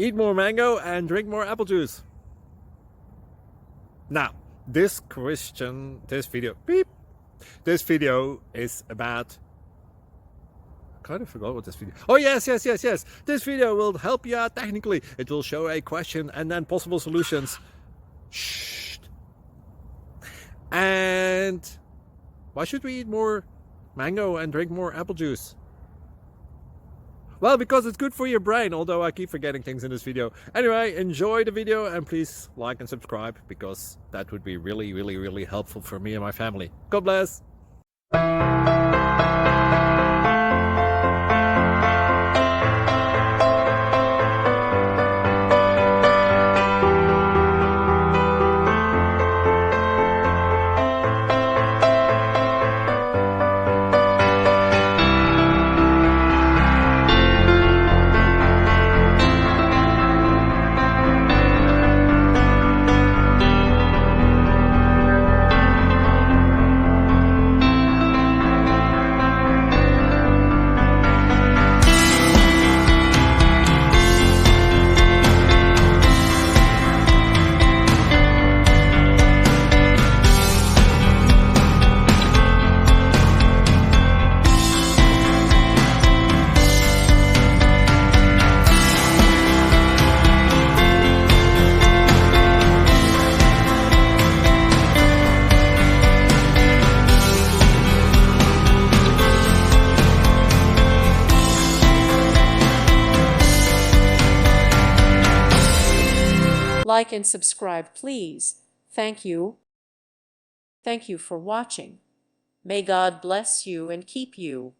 eat more mango and drink more apple juice. Now, this video is about, I kind of forgot what this video. Oh yes. This video will help you out technically. It will show a question and then possible solutions. Shh. And why should we eat more mango and drink more apple juice? Well, because it's good for your brain, although I keep forgetting things in this video. Anyway, enjoy the video and please like and subscribe, because that would be really helpful for me and my family. God bless! Like and subscribe, please. Thank you. Thank you for watching. May God bless you and keep you.